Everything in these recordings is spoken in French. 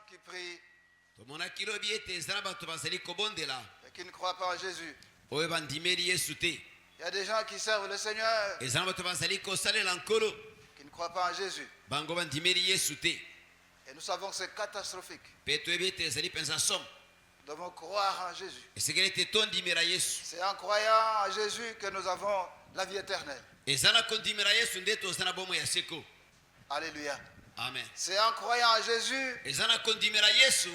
qui prient tomonaki lobi ete eza na bato bazali kobondela et qui ne croient pas en Jésus. oyo bandimeli yesu te. Il y a des gens qui servent le Seigneur eza na bato bazali kosalela nkolo qui ne croient pas en Jésus. bango bandimeli yesu te. Et nous savons que c'est catastrophique. mpe toyebi ete ezali mpenza somo. Nous devons croire en Jésus. esengeli ete tondimela yesu. C'est en croyant en Jésus que nous avons la vie éternelle. eza na kondimela yesu nde toza na bomoi ya seko. Alléluia. amen. C'est en croyant en Jésus eza na kondimela yesu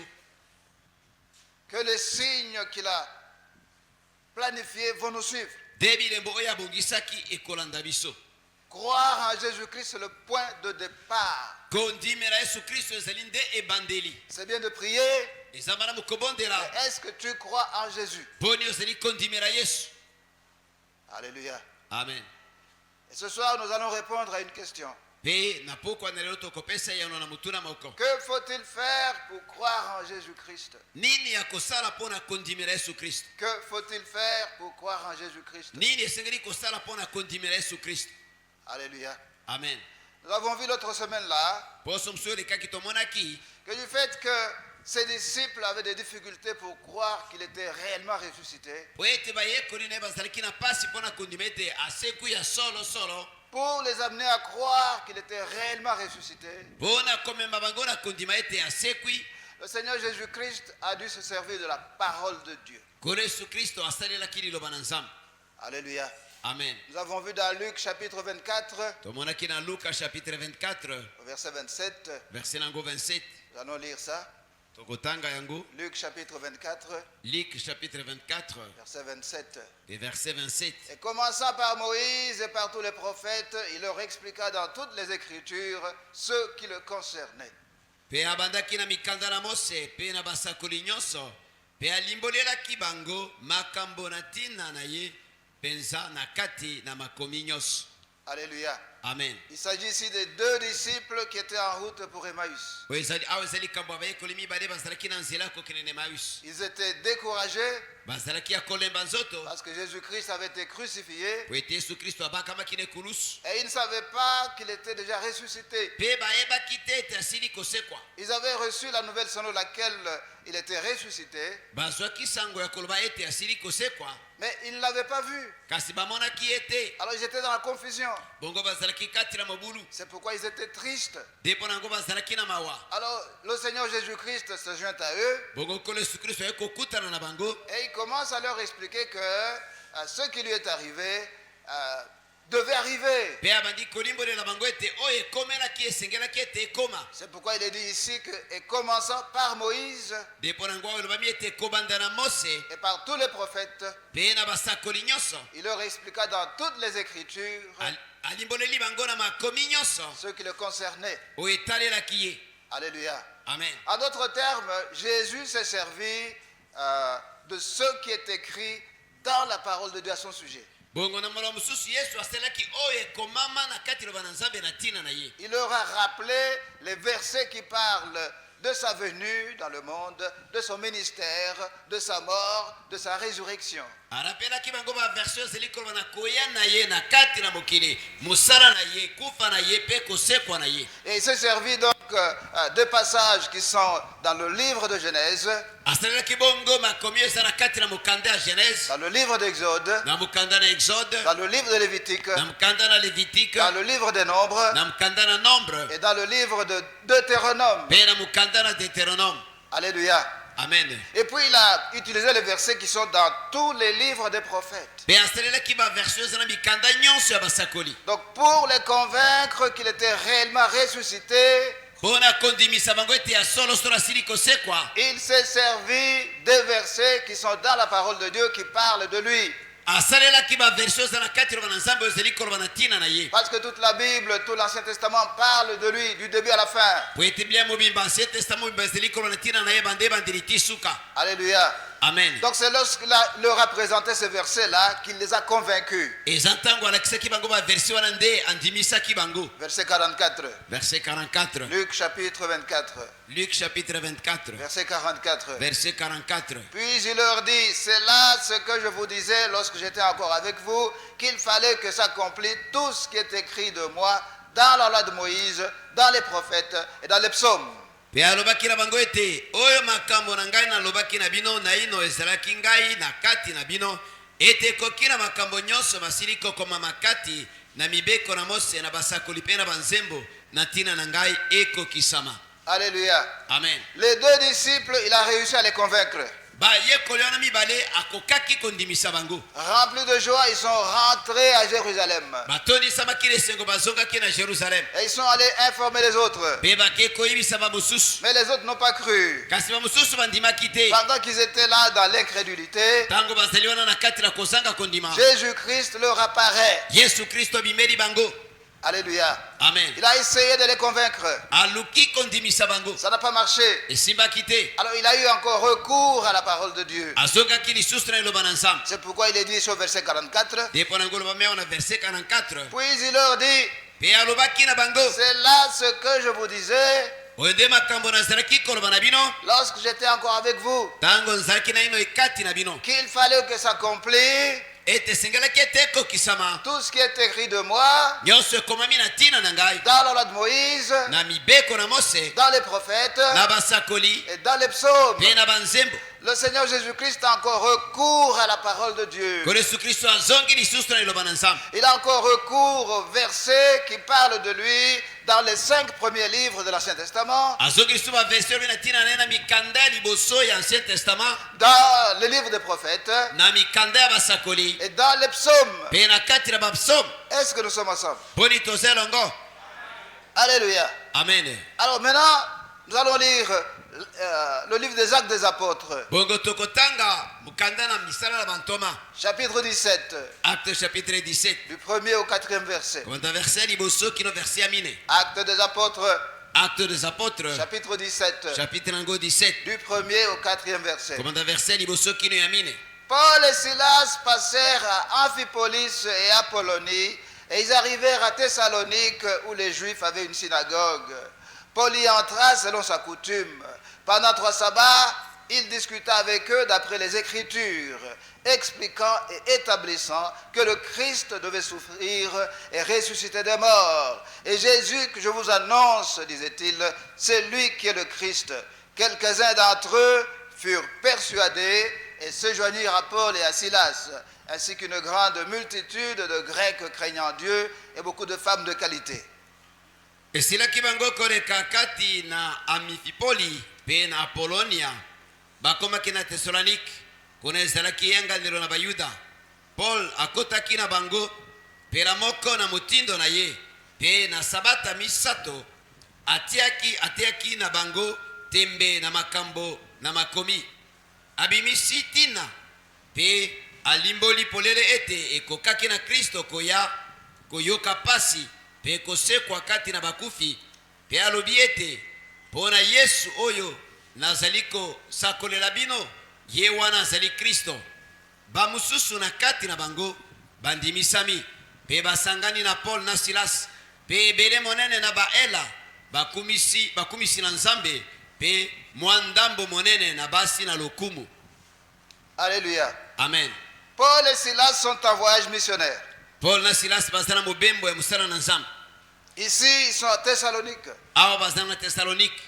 que les signes qu'il a planifiés vont nous suivre. nde bilembo oyo abongisaki ekolanda biso. Croire en Jésus-Christ, c'est le point de départ. kondimela yesu kristo ezali nde ebandeli. C'est bien de prier, eza malamu kobondela mais est-ce que tu crois en Jésus? mponi ozali kondimela yesu. Alléluia. amen. Et ce soir, nous allons répondre à une question. mpe na pokwa na lelo tokopesa yano na motuna moko. Que faut-il faire pour croire en Jésus-Christ? nini ya kosala mpo na kondimela yesu kristo. Que faut-il faire pour croire en Jésus-Christ? nini esengeli kosala mpo na kondimela yesu kristo. Alléluia. amen. Nous avons vu l'autre semaine là poso mosusu elekaki tomonaki que du fait que ses disciples avaient des difficultés pour croire qu'il était réellement ressuscité, po ete bayekoli na ye bazalaki na mpasi mpo na kondima ete aseku ya solosolo pour les amener à croire qu'il était réellement ressuscité, mpo na komema bango na kondima ete asekwi. le Seigneur Jésus-Christ a dû se servir de la parole de Dieu. nkolo yesu kristo asalelaki liloba na nzambe. Alléluia. amen. Nous avons vu dans Luc chapitre 24, tomonaki na luka chapitre 24 au verset 27, verset nango 27 nous allons lire ça. tokotanga yango. Luc chapitre 24, Luc chapitre 24 verset 27. et verset 27. Et commençant par Moïse et par tous les prophètes, il leur expliqua dans toutes les Écritures ce qui le concernait. mpe abandaki na mikanda na mose mpe na basakoli nyonso mpe alimbolelaki bango makambo na ntina na ye mpenza na kati na makomi nyonso. Alléluia. amen. Il s'agit ici des deux disciples qui étaient en route pour Emmaüs. oyo ezali awa ezali kambo ya bayekoli mibale bazalaki na nzela ya kokende na Emmaüs. Ils étaient découragés bazalaki ya kolemba nzoto parce que Jésus-Christ avait été crucifié po ete yesu kristo abakamaki na ekulusu et ils ne savaient pas qu'il était déjà ressuscité. mpe bayebaki te ete asili kosekwa. Ils avaient reçu la nouvelle selon laquelle il était ressuscité, bazwaki sango ya koloba ete asili kosekwa mais ils ne l'avaient pas vu. kasi bamonaki ye te. Alors ils étaient dans la confusion. bongo bazalaki kati na mobulu C'est pourquoi ils étaient tristes. nde mpo na yango bazalaki na mawa. Alors le Seigneur Jésus-Christ se joint à eux bongo nkolo yesu kristo aye kokutana na bango et il commence à leur expliquer que ce qui lui est arrivé devait arriver. mpe abandi kolimbolela bango ete oyo ekomelaki esengelaki ete ekoma. C'est pourquoi il est dit ici que, et commençant par Moïse nde mpo na yango ayo elobami ete ekobanda na mose et par tous les prophètes, mpe na basakoli nyonso. il leur expliqua dans toutes les Écritures alimboleli bango na makomi nyonso ce qui le concernait. oyo etalelaki ye. Alléluia. amen. En d'autres termes, Jésus s'est servi de ce qui est écrit dans la parole de Dieu à son sujet. bongo na maloba mosusu yesu asalaki oyo ekomama na kati loba na nzambe na ntina na ye. Il leur a rappelé les versets qui parlent de sa venue dans le monde, de son ministère, de sa mort, de sa résurrection. arapelaki bango baversion ezali koloba na koya na ye na kati na mokili mosala na ye kufa na ye mpe kosekwa na ye. Et il s'est servi donc de passages qui sont dans le livre de Genèse, asalelaki bongo makomi eza na kati na mokanda ya genèse, dans le livre d'Exode, na mokanda na exode, dans le livre de Lévitique, na mokanda na lévitique, dans le livre des Nombres na mokanda na nombre et dans le livre de Deutéronome. mpe na mokanda na deutéronome. Alléluia. amen. Et puis il a utilisé les versets qui sont dans tous les livres des prophètes. mpe asalelaki baversion eza na mikanda nyonso ya basakoli Donc pour les convaincre qu'il était réellement ressuscité, mpo na kondimisa bango ete ya solosolo asili kosekwa. il s'est servi des versets qui sont dans la parole de Dieu qui parlent de lui. asalelaki baversion eza na kati loba na nzambe oyo ezali koloba na ntina na ye. Parce que toute la Bible, tout l'Ancien Testament parle de lui du début à la fin. po ete biblia mobimba ancien testament mobimba ezali koloba na ntina na ye bande ebandeli ti suka. Alléluia. amen. Donc c'est lorsqu'il leur a présenté ces versets-là qu'il les a convaincus. eza ntango alakisaki bango baversion wana nde andimisaki bango. Verset 44. verset 44. Luc chapitre 24. Luc chapitre 24 Verset 44. verset 44. Puis il leur dit, c'est là ce que je vous disais lorsque j'étais encore avec vous, qu'il fallait que s'accomplisse tout ce qui est écrit de moi dans la loi de Moïse, dans les prophètes et dans les psaumes. mpe alobaki na bango ete oyo makambo na ngai nalobaki na bino naino ezalaki ngai na kati na bino ete ekoki na makambo nyonso basili kokoma makati na mibeko na Mose na basakoli mpe na banzembo na ntina na ngai ekokisama. Alléluia. Amen. Les deux disciples, il a réussi à les convaincre. bayekoli wana mibale akokaki kondimisa bango. Remplis de joie, ils sont rentrés à Jérusalem. batondisama esengo bazongaki na Jérusalem. Et ils sont allés informer les autres. mpe bakei koyebisa bamosusu. Mais les autres n'ont pas cru. kasi bamosusu bandimaki te. Pendant qu'ils étaient là dans l'incrédulité, ntango bazali wana na kati na kozanga kondima, Jésus-Christ leur apparaît. yesu kristo abimeli bango. Alléluia. Amen. Il a essayé de les convaincre. aluki kondimisa bango, Ça n'a pas marché. esimbaki te. Alors il a eu encore recours à la parole de Dieu. azongaki lisusu na eloba na nzambe. C'est pourquoi il est dit sur verset 44. ndipo na ngoloba meo na verset 44. Puis il leur dit, mpe alobaki na bango, c'est là ce que je vous disais oyo nde makambo nazalaki koloba na bino lorsque j'étais encore avec vous, ntango nzalaki na ino ekati na bino, qu'il fallait que s'accomplisse ete esengelaki ete ekokisama tout ce qui est écrit de moi nyonso ekomami na ntina na ngai dans la loi de Moïse, na mibeko na Mose dans les prophètes na basakoli et dans les psaumes. mpe na banzembo. Le Seigneur Jésus-Christ a encore recours à la parole de Dieu. kolo yesu kristo azongi lisusu na eloba na nzambe. Il a encore recours au verset qui parle de lui dans les 5 premiers livres de l'Ancien Testament, azongi lisusu baverse oyo na ntina na ye na mikanda ya liboso ya ancien testament, dans le livre des prophètes na mikanda ya basakoli et dans les psaumes. mpe na kati na bapsaume. Est-ce que nous sommes ensemble? mponi toza elongo. Alléluia. Amen. Alors maintenant, nous allons lire le livre des Actes des Apôtres, bongo tokotanga mokanda na misala na bantoma, chapitre 17, acte chapitre 17 du 1er au 4e verset. komanda verse ya liboso kino verse ya mine. Actes des Apôtres, acte des apôtres chapitre 17, chapitre nango 17 du 1er au 4e verset. komanda verse ya liboso kino ya mine. Paul et Silas passèrent à Amphipolis et Apollonie, et ils arrivèrent à Thessalonique où les Juifs avaient une synagogue. Paul y entra selon sa coutume. Pendant 3 sabbats, il discuta avec eux d'après les Écritures, expliquant et établissant que le Christ devait souffrir et ressusciter des morts. Et Jésus que je vous annonce, disait-il, c'est lui qui est le Christ. Quelques-uns d'entre eux furent persuadés et se joignirent à Paul et à Silas, ainsi qu'une grande multitude de Grecs craignant Dieu et beaucoup de femmes de qualité. esilaki bango koleka kati na amifipoli mpe na apolonia, bakomaki na tesalonike kuna ezalaki yenganelo na bayuda. paul akotaki na bango mpela moko na motindo na ye, mpe na sabata misato atiaki na bango tembe na makambo na makomi. abimisi ntina mpe alimboli polele ete ekokaki na kristo koyoka pasi mpe kosekwa kati na bakufi, mpe alobi ete mpo na yesu oyo nazali kosakolela bino, ye wana azali kristo. bamosusu na kati na bango bandimisami mpe basangani na paul na silas, mpe ebele monene na baela bakumisi na nzambe, mpe mwa ndambo monene na basi na lokumu. Alléluia. Amen. Paul et Silas sont en voyage missionnaire. paul na silas baza na mobembo ya mosala na nzambe. Ici, ils sont à Thessalonique. awa baza na tesalonike.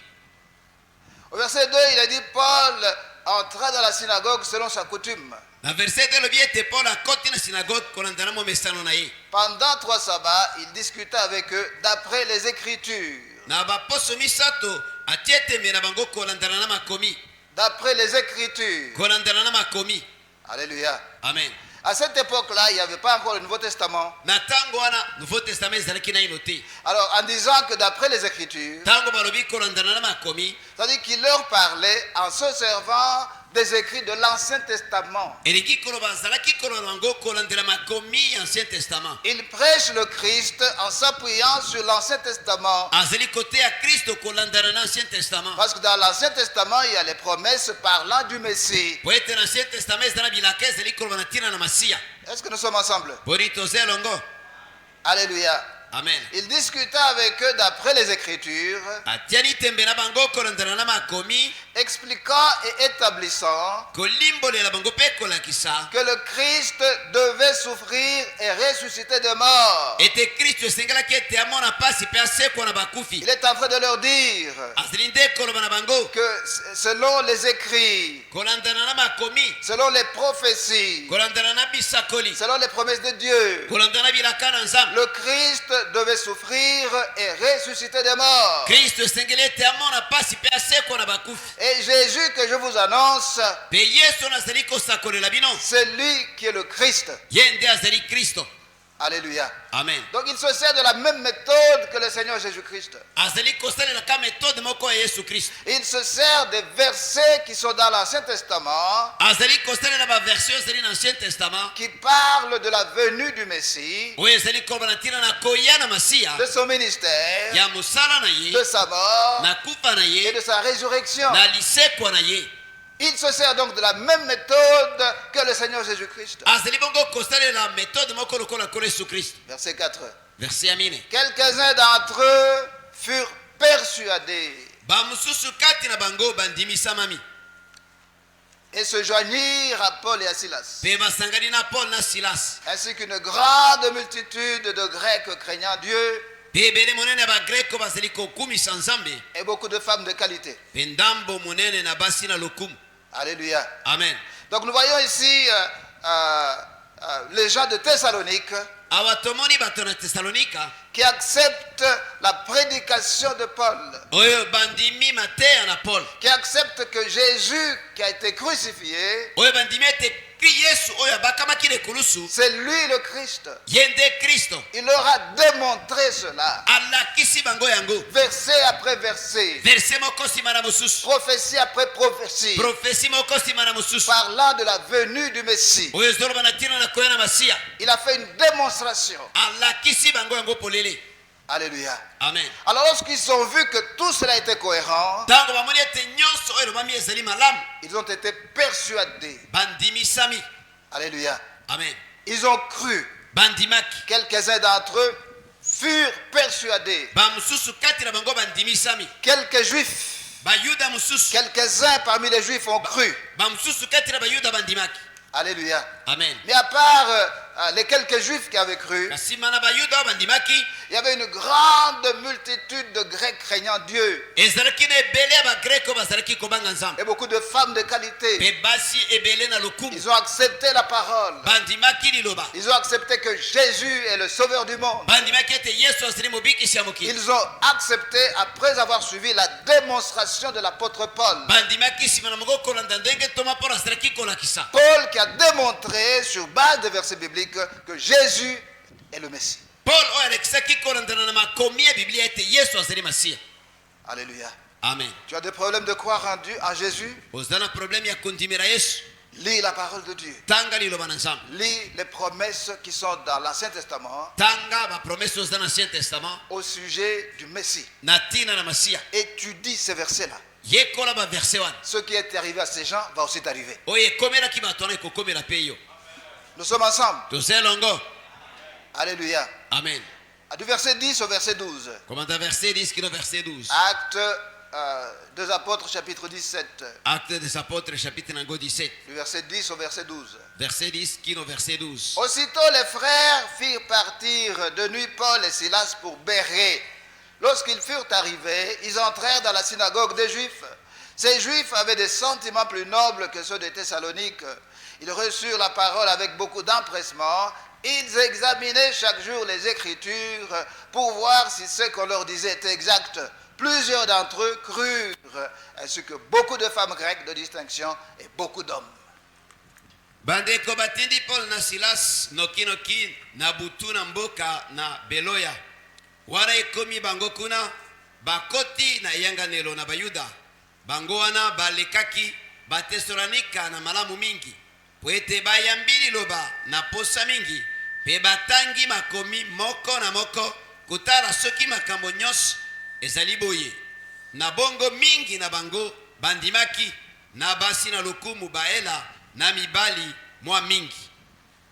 Au verset 2, il a dit Paul entra dans la synagogue selon sa coutume. na verset elobi ete paul akoti na synagogue kolanda na momesano na ye. Pendant 3 sabbats, il discuta avec eux d'après les Écritures. na baposo misato atie tembe na bango kolandana na makomi. D'après les Écritures. kolandana na makomi. Alléluia. Amen. À cette époque-là, il n'y avait pas encore le Nouveau Testament. na ntango wana nouveau testament ezalaki naino te. Alors, en disant que d'après les Écritures, ntango balobi kolandana na makomi, c'est-à-dire qu'il leur parlait en se servant des écrits de l'Ancien Testament. elingi koloba azalaki kolanda bango kolandela makomi ya ancien testament. Il prêche le Christ en s'appuyant sur l'Ancien Testament. azali kote ya kristo kolandana na ancien testament. Parce que dans l'Ancien Testament, il y a les promesses parlant du Messie. po ete na ancien testament eza na bilaka ezali koloba na ntina na masiya. Est-ce que nous sommes ensemble? poni toza elongo. Alléluia. Amen. Il discuta avec eux d'après les Écritures, atiani tembe na bango kolandana na makomi, expliquant et établissant kolimbolela bango mpe kolakisa que le Christ devait souffrir et ressusciter des morts. ete kristo esengelaki ete amona pasi mpe asekwa na bakufi. Il est en train de leur dire azali nde koloba na bango que selon les écrits, kolandana na makomi, selon les prophéties, kolandana na bisakoli, selon les promesses de Dieu, kolandana na bilaka na nzambe, le Christ devait souffrir et ressusciter des morts. kristo esengeli ete amona pasi mpe asekwa na bakufi. Et Jésus que je vous annonce, mpe yesu oyo nazali kosakolela bino c'est lui qui est le Christ. ye nde azali kristo. Alléluia. Amen. Donc il se sert de la même méthode que le Seigneur Jésus-Christ. azali kosalelaka metode moko ya yesu kristo. Il se sert des versets qui sont dans l'Ancien Testament, azali kosalela baversion ezali na ancien testament qui parlent de la venue du Messie, oyo ezali koloba na ntina na koya na masiya de son ministère, ya mosala na ye, de sa mort na kufa na et ye, de sa résurrection. na lisekwa na ye. Il se sert donc de la même méthode que le Seigneur Jésus-Christ. azali bongo kosalela metode moko lokola kolo yesu kristo. Verset 4. verse ya mine. Quelques-uns d'entre eux furent persuadés bamosusu kati na bango bandimisamami et se joignirent à Paul et à Silas, mpe basangani na paul na silas, ainsi qu'une grande multitude de Grecs craignant Dieu mpe ebele monene ya bagreko bazali kokumisa nzambe, et beaucoup de femmes de qualité. mpe ndambo monene na basi na lokumu. Alléluia. Amen. Donc nous voyons ici les gens de Thessalonique awa tomoni bato na tesalonika qui acceptent la prédication de Paul, oyo bandimi mateya na paul, qui acceptent que Jésus qui a été crucifié, oyo bandimi ete yesu oyo abakamaki lekulusu c'est lui le Christ. ye nde kristo. Il leur a démontré cela, alakisi bango yango verset après verset, verse moko nsima na mosusu, prophétie après prophétie, profesi moko nsima na mosusu, parlant de la venue du Messie. oyo ezoloba na ntina na koya na masiya. Il a fait une démonstration. alakisi bango yango polele. Alléluia. Amen. Alors lorsqu'ils ont vu que tout cela était cohérent, ntango bamoni ete nyonso oyo elobami ezali malamu, ils ont été persuadés. bandimisami. Alléluia. Amen. Ils ont cru. bandimaki. Quelques-uns d'entre eux furent persuadés. bamosusu kati na bango bandimisami. Quelques juifs, bayuda mosusu, quelques-uns parmi les juifs ont cru. bamosusu kati na bayuda bandimaki. Alléluia. Amen. Mais à part les quelques juifs qui avaient cru, kasi nsima na bayuda oyo bandimaki, il y avait une grande multitude de Grecs craignant Dieu ezalaki na ebele ya bagreke oyo bazalaki kobanga nzambe, et beaucoup de femmes de qualité. mpe basi ebele na lokumu Ils ont accepté la parole. bandimaki liloba, Ils ont accepté que Jésus est le sauveur du monde. bandimaki ete yesu azali mobikisi ya mokili, Ils ont accepté après avoir suivi la démonstration de l'apôtre Paul. bandimaki nsima na moko kolanda ndenge toma mpona azalaki kolakisa. Paul qui a démontré sur base des versets bibliques que Jésus est le Messie. paul oyo alekisaki kolandana na makomi ya biblia ete yesu azali masiya. Alléluia. Amen. Tu as des problèmes de croire en Jésus? oza na problème ya kondimela yesu, Lis la parole de Dieu. tanga liloba na nzambe, Lis les promesses qui sont dans l'Ancien Testament tanga bapromese oza na ancien testament au sujet du Messie. na ntina na masiya. Étudie ces versets-là. yekola baverse wana Ce qui est arrivé à ces gens va aussi t'arriver. oyo ekomelaki bato wana ekokomela mpe yo. Nous sommes ensemble. toza elongo. Alléluia. Amen. Du verset 10 au verset 12. komanda verset 10 kino verset 12. Actes des Apôtres, chapitre 17. acte des apôtres chapitre nango 17 Du verset 10 au verset 12. verset 10 kino verset 12. Aussitôt les frères firent partir de nuit Paul et Silas pour Bérée. Lorsqu'ils furent arrivés, ils entrèrent dans la synagogue des Juifs. Ces Juifs avaient des sentiments plus nobles que ceux de Thessalonique. Ils reçurent la parole avec beaucoup d'empressement. Ils examinaient chaque jour les Écritures pour voir si ce qu'on leur disait était exact. Plusieurs d'entre eux crurent, ainsi que beaucoup de femmes grecques de distinction et beaucoup d'hommes. bandeko batindi paul na silas nokinoki na butu na mboka na beloya, wana ekomi bango kuna bakoti na eyanganelo na bayuda. bango wana balekaki batesalonika na malamu mingi po ete bayambi liloba na posa mingi, mpe batangi makomi moko na moko kotala soki makambo nyonso ezali boye. na bongo mingi na bango bandimaki, na basi na lokumu baela na mibali mwa mingi.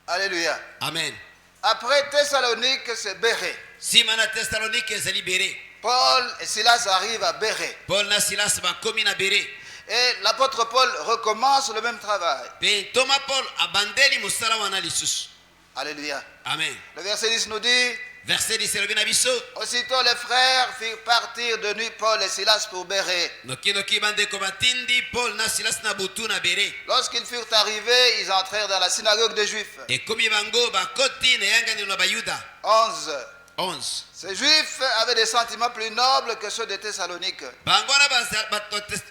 Alléluia. Amen. Après Thessalonique, c'est Bérée. nsima na tesalonike ezali bere. Paul et Silas arrivent à Bérée. paul na silas bakomi na bere. Et l'apôtre Paul recommence le même travail. Pe ntoma Paul abandeli mosala wana lisusu. Alléluia. Amen. Le verset 10 nous dit, Verset 10 elobi na biso. aussitôt les frères firent partir de nuit Paul et Silas pour Bérée. Nokinoki bandeko batindi Paul na Silas na butu na Bere. Lorsqu'ils furent arrivés, ils entrèrent dans la synagogue des Juifs. Ekomi bango bakoti na yangani na bayuda. 11. 11. Ces Juifs avaient des sentiments plus nobles que ceux de Thessalonique. Bango na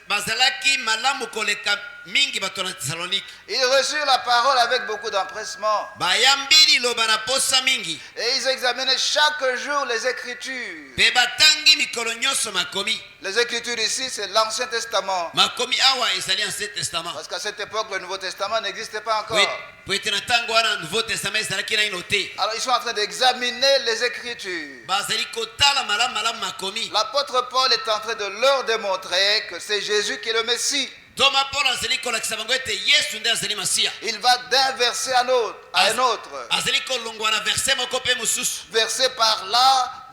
bazalaki malamu koleka mingi bato na Thessalonique. Ils reçurent la parole avec beaucoup d'empressement. Bayambili loba na posa mingi. Et ils examinaient chaque jour les Écritures. Pe batangi mikolo nyonso makomi. Les Écritures ici, c'est l'Ancien Testament. Makomi awa ezali Ancien Testament. Parce qu'à cette époque, le Nouveau Testament n'existait pas encore. Po ete na ntango wana Nouveau Testament ezalaki naino te. Alors ils sont en train d'examiner les Écritures. Bazali kotala malamu malamu makomi. L'apôtre Paul est en train de leur démontrer que c'est Jésus qui est le Messie. Toma Paul azali kolakisa bango ete Yesu nde azali Masiya. Il va d'un verset à un autre. Azali kolongwa na verset moko pe mosusu. Verset par là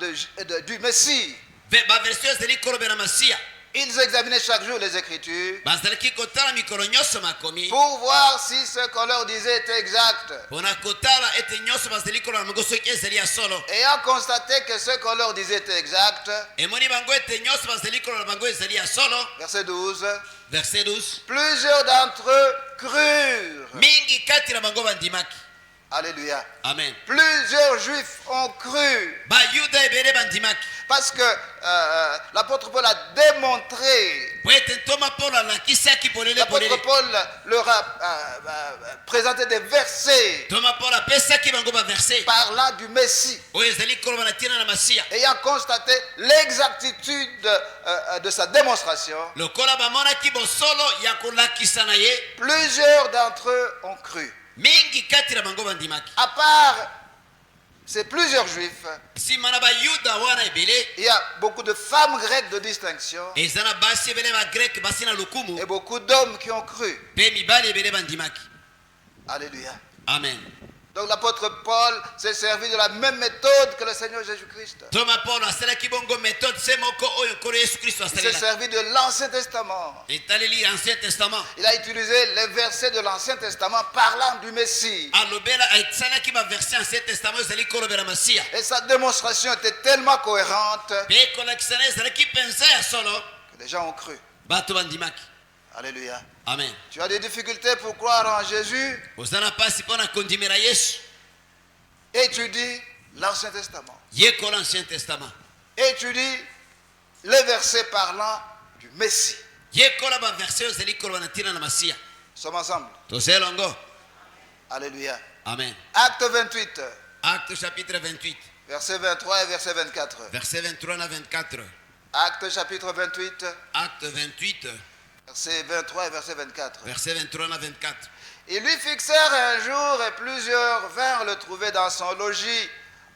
du Messie. Ba verset azali kolobela Masiya. Ils examinaient chaque jour les Écritures Bazalaki kotala mikolo nyonso makomi. pour voir si ce qu'on leur disait était exact. Pona kotala ete nyonso bazali koloba bango soki ezali ya solo. Ayant constaté que ce qu'on leur disait était exact, Emoni bango ete nyonso bazali koloba bango ezali ya solo. verset 12, Verset 12. plusieurs d'entre eux crurent. Mingi kati na bango bandimaki. Alléluia. Amen. Plusieurs Juifs ont cru Bayuda ebele bandimaki. parce que l'apôtre Paul a démontré, Po ete ntoma Paul alakisaki polele l'apôtre polele. Paul leur a présenté des versets Toma Paul apesaki bango ba verset. parlant du Messie. Oyo ezali koloba na ntina na Masiya. Ayant constaté l'exactitude de sa démonstration, Lokola bamonaki bosolo ya kolakisa na ye. plusieurs d'entre eux ont cru. Mingi kati na bango bandimaki. À part ces plusieurs Juifs, Nsima na bayuda wana ebele. il y a beaucoup de femmes grecques de distinction Eza na basi ebele ba grek basi na lokumu. et beaucoup d'hommes qui ont cru. Pe mibali ebele bandimaki. Alléluia. Amen. Donc l'apôtre Paul s'est servi de la même méthode que le Seigneur Jésus-Christ. Toma Paul asalaki bongo méthode se moko oyo nkolo Yesu Kristo Il s'est asalela. servi de l'Ancien Testament. Etaleli Ancien Testament. Il a utilisé les versets de l'Ancien Testament parlant du Messie. Alobela asalaki ba verset Ancien Testament ezali kolobela Masiya. Et sa démonstration était tellement cohérente Pe kolakisa na ezalaki penza ya solo. que les gens ont cru. Bato bandimaki. Alléluia. Amen. Tu as des difficultés pour croire en Jésus? Ozana pasi mpona kondimela Yesu. Étudie l'Ancien Testament. Yekola Ancien Testament. Étudie les versets parlant du Messie. Yekola ba verset oyo ezali koloba na ntina na Masiya. Nous sommes ensemble. Tozelongo. Alléluia. Amen. Acte 28, Acte chapitre 28. verset 23 et verset 24. Verset 23 à 24. Acte chapitre 28, Acte 28. verset 23 et verset 24. Verset 23 à 24. Ils lui fixèrent un jour et plusieurs vinrent le trouver dans son logis.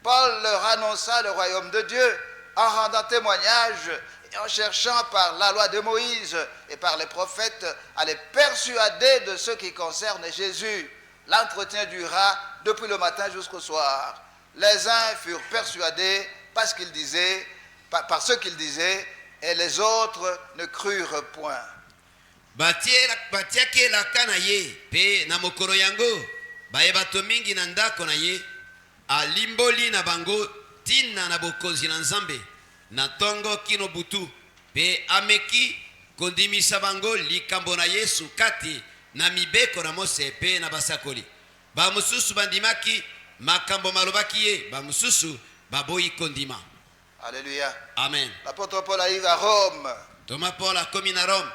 Paul leur annonça le royaume de Dieu en rendant témoignage et en cherchant par la loi de Moïse et par les prophètes à les persuader de ce qui concerne Jésus. L'entretien dura depuis le matin jusqu'au soir. Les uns furent persuadés par ce qu'ils disaient et les autres ne crurent point. batiaki elaka na ye mpe na mokolo yango baye bato mingi na ndako na ye alimboli na bango ntina na bokonzi na nzambe na ntongo kino butu mpe ameki kondimisa bango likambo na Yesu kati na mibeko na Mose mpe na basakoli. Bamosusu bandimaki makambo malobaki ye, bamosusu baboyi kondima. Alléluia. Amen. L'apôtre Paul arrive à Rome Thomas Paul akomi na Rome.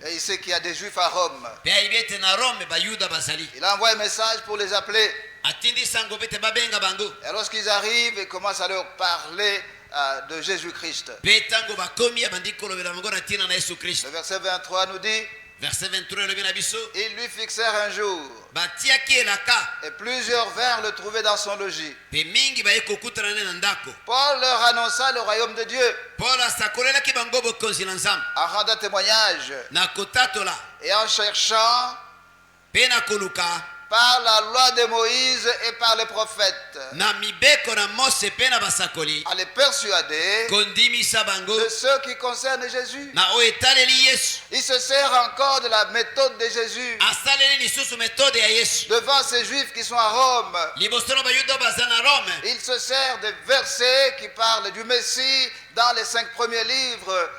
et il sait qu'il y a des Juifs à Rome. Mpe ayibi ete na Rome bayuda bazali. Il envoie un message pour les appeler. Atindi sango pete babenga bango. Et lorsqu'ils arrivent, il commence à leur parler de Jésus-Christ. Mpe tango bakomi abandi kolobela bango na ntina na Yesu Kristo. Le verset 23 nous dit, Verset 23 elobi na biso. ils lui fixèrent un jour Batiaki elaka. et plusieurs vinrent le trouver dans son logis. Mpe mingi baye kokutana ne na ndako. Paul leur annonça le royaume de Dieu Paul asakolelaki bango bokonzi na Nzambe. en rendant témoignage Na kotatola. et en cherchant Mpe na koluka. par la loi de Moïse et par les prophètes na mibeko na mose mpe na basakoli à les persuader kondimisa bango de ce qui concerne Jésus. na oyo etaleli yesu Il se sert encore de la méthode de Jésus asaleli lisusu metode ya yesu devant ces juifs qui sont à Rome. liboso na bayuda baza na rome Il se sert des versets qui parlent du Messie dans les 5 premiers livres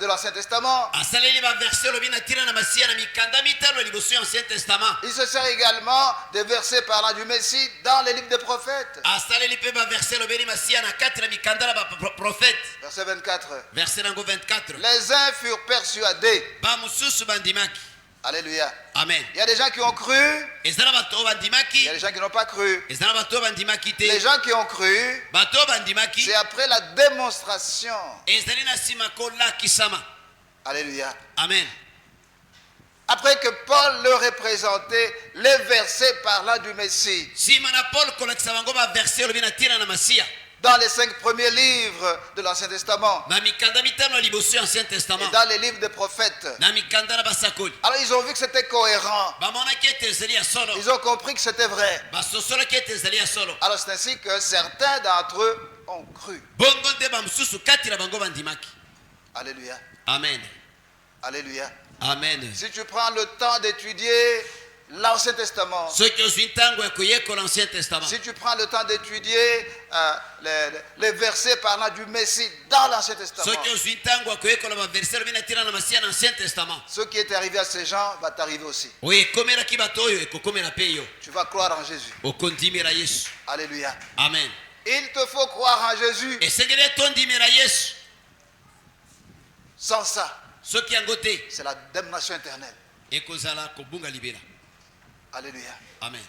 de l'Ancien Testament. asaleli baverse olobi na ntina na masiya na mikanda mitano ya liboso ya ancien testament Il se sert également des versets parlant du Messie dans les livres des prophètes. asaleli mpe baverse elobeli masiya na kati na mikanda na baprofete Verset 24. verse nango 24 Les uns furent persuadés. bamosusu bandimaki Alléluia. amen Il y a des gens qui ont cru, eza na bato oyo il y bandimaki a des gens qui n'ont pas cru. eza na bato oyo bandimaki te Les gens qui ont cru, bato oyo bandimaki c'est après la démonstration. ezali na nsima kolakisama Alléluia. amen Après que Paul leur ait présenté les versets parlant du Messie nsima na paul kolakisa bango baverse olobi na ntina na masiya dans les 5 premiers livres de l'Ancien Testament na mikanda mitano ya liboso ya ancien et testament dans les livres des prophètes. na mikanda na basakoli Alors ils ont vu que c'était cohérent. bamonaki ete ezali ya solo Ils ont compris que c'était vrai. basosolaki ete ezali ya solo Alors c'est ainsi que certains d'entre eux ont cru. bongo nde bamosusu kati na bango bandimaki Alléluia. amen Alléluia. amen Si tu prends le temps d'étudier l'Ancien Testament, soki ozwi ntango ya koyekola ancien testament si tu prends le temps d'étudier les versets parlant du Messie dans l'Ancien Testament, soki ozwi ntango ya koyekola baverse olobi na ntina na masiya na ancien testament ce qui est arrivé à ces gens va t'arriver aussi. oyo ekomelaki bato oyo ekokomela mpe yo Tu vas croire en Jésus. okondimela yesu Alléluia. amen Il te faut croire en Jésus. esengeli etondimela yesu Sans ça, soki yango te c'est la damnation éternelle. ekozala kobunga libela Alléluia. amen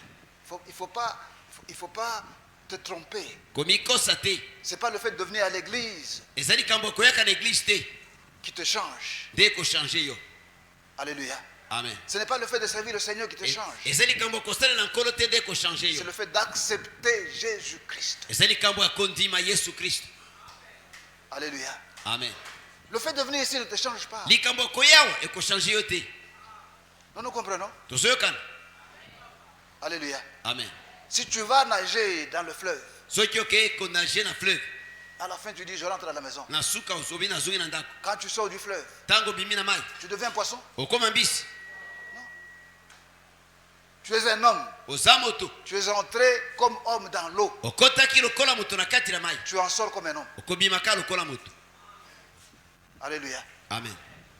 Il faut pas te tromper. komikosa te C'est pas le fait de venir à l'église ezali kambo koyaka na eglise te qui te change. nde ekochange yo Alléluia. amen Ce n'est pas le fait de servir le Seigneur qui te change. ezali kambo kosalela nkolo te nde ekochange C'est yo le fait d'accepter Jésus-Christ. ezali kambo ya kondima yesu kristo Alléluia. amen Le fait de venir ici ne te change pas. likambo koyawa ekochange yo te Nous comprenons. tozoyokana Alléluia. amen Si tu vas nager dans le fleuve, soki okei konage na fleuve à la fin tu dis je rentre à la maison. na suka ozobi nazongi na ndako Quand tu sors du fleuve, ntango obimi na mai tu deviens poisson. okoma mbisi Tu es un homme. oza moto Tu es entré comme homme dans l'eau. okotaki lokola moto na kati na mai Tu en sors comme un homme. okobimaka lokola moto Alléluia. amen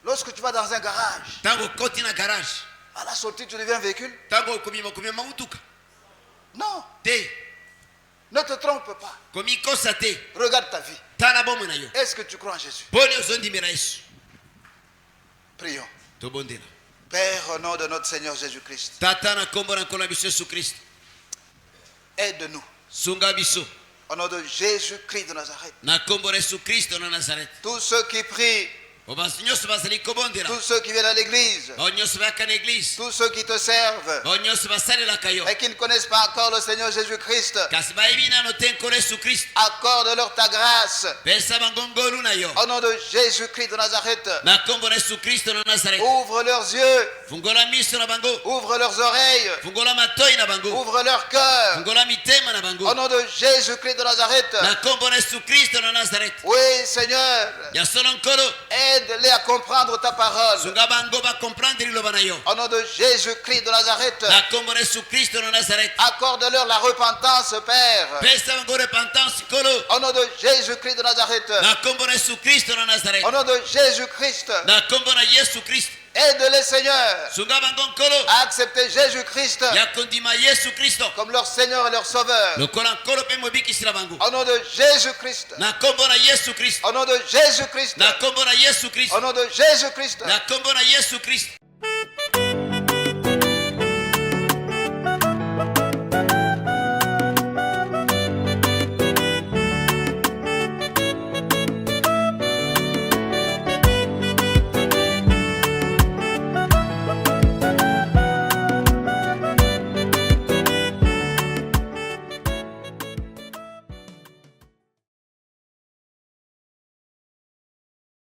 Lorsque tu vas dans un garage, ntango okoti na garage à la sortie tu deviens véhicule. ntango okomema motuka Non, te ne te trompe pas. komikosa te Regarde ta vie. tala bomoi na yo Est-ce que tu crois en Jésus? mponi ozondimela yesu Prions. tobondela Père, au nom de notre Seigneur Jésus-Christ, tata na nkombo na nkolo na biso yesu kristo aide-nous. sunga biso Au nom de Jésus-Christ de Nazareth. na nkombo na yesu kristo na nazareth Tous ceux qui prient, o bato nyonso bazali kobondela tous ceux qui viennent à l'église, bao nyonso bayaka na eglize tous ceux qui te servent bao nyonso basalelaka yo et qui ne connaissent pas encore le Seigneur Jésus-Christ, kasi bayebi nano te nkolo yesu kristo accorde-leur ta grâce. pesa bango ngolu na yo Au nom de Jésus-Christ de Nazareth, na nkombo na yesu kristo na nazareth ouvre leurs yeux, fungola miso na bango ouvre leurs oreilles, fungola matoi na bango ouvre leur cœur. fungola mitema na Au bango nom de Jésus-Christ de Nazareth. na nkombo na yesu kristo na nazareth Oui, Seigneur, ya solo nkolo aide-les à comprendre ta parole. sunga bango bakomprendre liloba na yo Au nom de Jésus-Christ de Nazareth, na nkombo na yesu kristo na nazareth accorde-leur la repentance, Père. pesa bango repentance nkolo Au nom de Jésus-Christ de Nazareth. na nkombo na yesu kristo na nazareth Au nom de Jésus-Christ, na nkombo na yesu kristo aide-les, Seigneur, sunga bango nkolo à accepter Jésus-Christ ya kondima yesu kristo comme leur Seigneur et leur Sauveur. lokola nkolo mpe mobikisi na bango Au nom de Jésus-Christ. na nkombo na yesu kristo Au nom de Jésus-Christ. na nkombo na yesu kristo Au nom de Jésus-Christ. na nkombo na yesu kristo